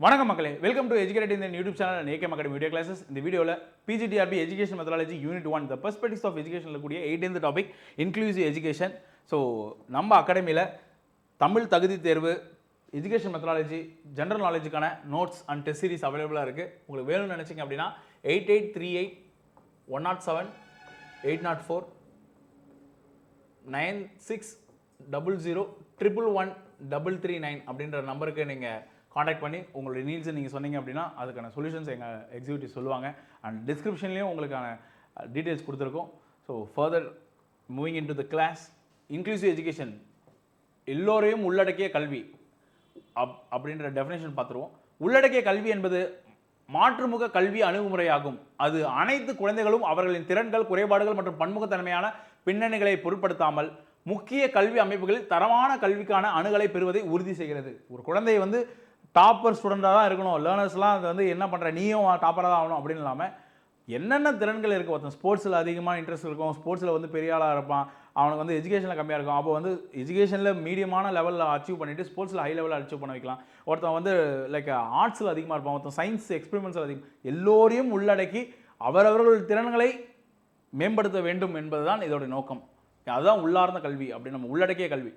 வணக்கம் மக்களே, welcome to educate இந்த YouTube channel and AK academy video classes. இந்த வீடியோவில் PGTRB education methodology unit 1 the perspectives of எஜுகேஷனில் கூடிய 8th topic inclusive education. So நம்ம அகாடமியில் தமிழ் தகுதி தேர்வு, எஜுகேஷன் மெத்தடாலஜி, ஜென்ரல் நாலேஜுக்கான நோட்ஸ் அண்ட் டெஸ்ட் சீரிஸ் அவைலபிளாக இருக்குது. உங்களுக்கு வேணும்னு நினச்சிங்க அப்படின்னா 8838-107-804-9600-111-339 அப்படின்ற நம்பருக்கு நீங்கள் காண்டாக்ட் பண்ணி உங்களுடைய நீட்ஸை நீங்கள் சொன்னீங்க அப்படின்னா அதுக்கான சொல்யூஷன்ஸ் எங்கள் எக்ஸிக்யூட்டிவ் சொல்லுவாங்க. அண்ட் டிஸ்கிரிப்ஷன்லேயும் உங்களுக்கான டீட்டெயில்ஸ் கொடுத்துருக்கோம். So further moving into the class, inclusive education எல்லோரையும் உள்ளடக்கிய கல்வி அப்படின்ற டெஃபினேஷன் பார்த்துருவோம். உள்ளடக்கிய கல்வி என்பது மாற்றுமுக கல்வி அணுகுமுறையாகும். அது அனைத்து குழந்தைகளும் அவர்களின் திறன்கள், குறைபாடுகள் மற்றும் பன்முகத்தன்மையான பின்னணிகளை பொருட்படுத்தாமல் முக்கிய கல்வி அமைப்புகளில் தரமான கல்விக்கான அணுகலை பெறுவதை உறுதி செய்கிறது. ஒரு குழந்தை டாப்பர் ஸ்டூடெண்டாக தான் இருக்கணும், லேர்னர்ஸ்லாம் அது என்ன பண்ணுற நீயும் டாப்பராக தான் ஆகணும் அப்படின்னு இல்லாமல் என்னென்ன திறன்கள் இருக்குது. ஒருத்தன் ஸ்போர்ட்ஸில் அதிகமாக இன்ட்ரெஸ்ட் இருக்கும், ஸ்போர்ட்ஸில் பெரிய ஆளாக இருப்பான், அவனுக்கு எஜுகேஷனில் கம்மியாக இருக்கும். அப்போ எஜுகேஷனில் மீடியமான லெவலில் அச்சீவ் பண்ணிவிட்டு ஸ்போர்ட்ஸில் ஹை லெவலில் அச்சீவ் பண்ண வைக்கலாம். ஒருத்தன் லைக் ஆர்ட்ஸில் அதிகமாக இருப்பான், ஒருத்தன் சயின்ஸ் எக்ஸ்பெரிமெண்ட்ஸில் அதிகம். எல்லோரையும் உள்ளடக்கி அவரவர்கள் திறன்களை மேம்படுத்த வேண்டும் என்பதுதான் இதோடைய நோக்கம். அதுதான் உள்ளார்ந்த கல்வி அப்படின்னு நம்ம உள்ளடக்கிய கல்வி.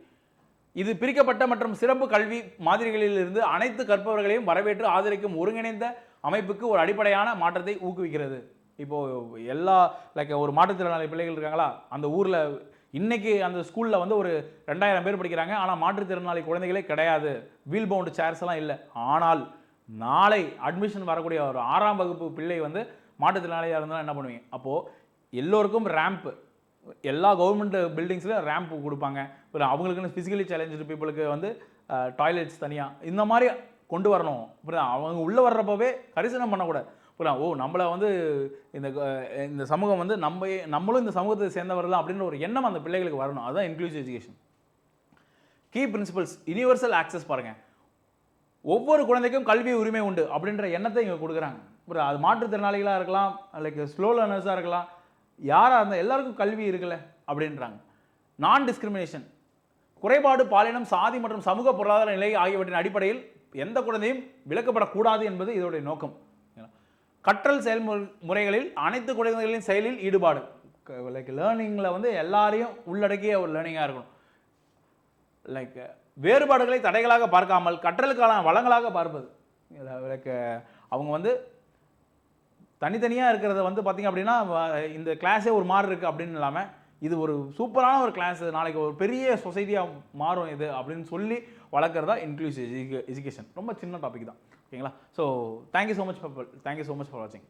இது பிரிக்கப்பட்ட மற்றும் சிறப்பு கல்வி மாதிரிகளிலிருந்து அனைத்து கற்பவர்களையும் வரவேற்று ஆதரிக்கும் ஒருங்கிணைந்த அமைப்புக்கு ஒரு அடிப்படையான மாற்றத்தை ஊக்குவிக்கிறது. இப்போது எல்லா லைக் ஒரு மாற்றுத்திறனாளி பிள்ளைகள் இருக்காங்களா, அந்த ஊரில் இன்றைக்கி அந்த ஸ்கூலில் ஒரு 2000 பேர் படிக்கிறாங்க, ஆனால் மாற்றுத்திறனாளி குழந்தைகளே கிடையாது, வீல் பவுண்டு சேர்ஸ் எல்லாம் இல்லை. ஆனால் நாளை அட்மிஷன் வரக்கூடிய ஒரு 6ஆம் வகுப்பு பிள்ளை மாற்றுத்திறனாளியாக இருந்தாலும் என்ன பண்ணுவீங்க? அப்போது எல்லோருக்கும் ரேம்ப்பு, எல்லா கவர்மெண்ட் பில்டிங்ஸ்லையும் ரேம்ப் கொடுப்பாங்க. அவங்களுக்குன்னு ஃபிசிக்கலி சேலஞ்சு பீப்புளுக்கு டாய்லெட்ஸ் தனியாக இந்த மாதிரி கொண்டு வரணும். அவங்க உள்ளே வர்றப்பவே கரிசனம் பண்ணக்கூடாது. நம்மளை இந்த சமூகம் நம்மளும் இந்த சமூகத்தை சேர்ந்தவர்கள் அப்படின்ற ஒரு எண்ணம் அந்த பிள்ளைகளுக்கு வரணும். அதுதான் inclusive education. Key principles, universal access பாருங்கள். ஒவ்வொரு குழந்தைக்கும் கல்வி உரிமை உண்டு அப்படின்ற எண்ணத்தை இங்கே கொடுக்குறாங்க. அது மாற்றுத்திறனாளிகளாக இருக்கலாம், லைக் ஸ்லோ லேர்னர்ஸாக இருக்கலாம், யாராக இருந்தால் எல்லாருக்கும் கல்வி இருக்குல்ல அப்படின்றாங்க. நான் டிஸ்கிரிமினேஷன், குறைபாடு, பாலினம், சாதி மற்றும் சமூக பொருளாதார நிலை ஆகியவற்றின் அடிப்படையில் எந்த குழந்தையும் விலக்கப்படக்கூடாது என்பது இதோடைய நோக்கம். கற்றல் செயல்முறைகளில் அனைத்து குழந்தைகளின் செயலில் ஈடுபாடு, லைக் லேர்னிங்கில் எல்லாரையும் உள்ளடக்கிய ஒரு லேர்னிங்காக இருக்கணும். லைக் வேறுபாடுகளை தடைகளாக பார்க்காமல் கற்றலுக்கான வளங்களாக பார்ப்பது. லைக் அவங்க தனித்தனியாக இருக்கிறத பார்த்திங்க அப்படின்னா இந்த கிளாஸே ஒரு மாதிரி இருக்குது அப்படின்னு இல்லாமல் இது ஒரு சூப்பரான ஒரு கிளாஸ், நாளைக்கு ஒரு பெரிய சொசைட்டியாக மாறும் இது அப்படின்னு சொல்லி வளர்க்குறதா இன்க்ளூசிவ் எஜுகேஷன். ரொம்ப சின்ன டாபிக் தான், ஓகேங்களா? So thank you so much for வாட்சிங்.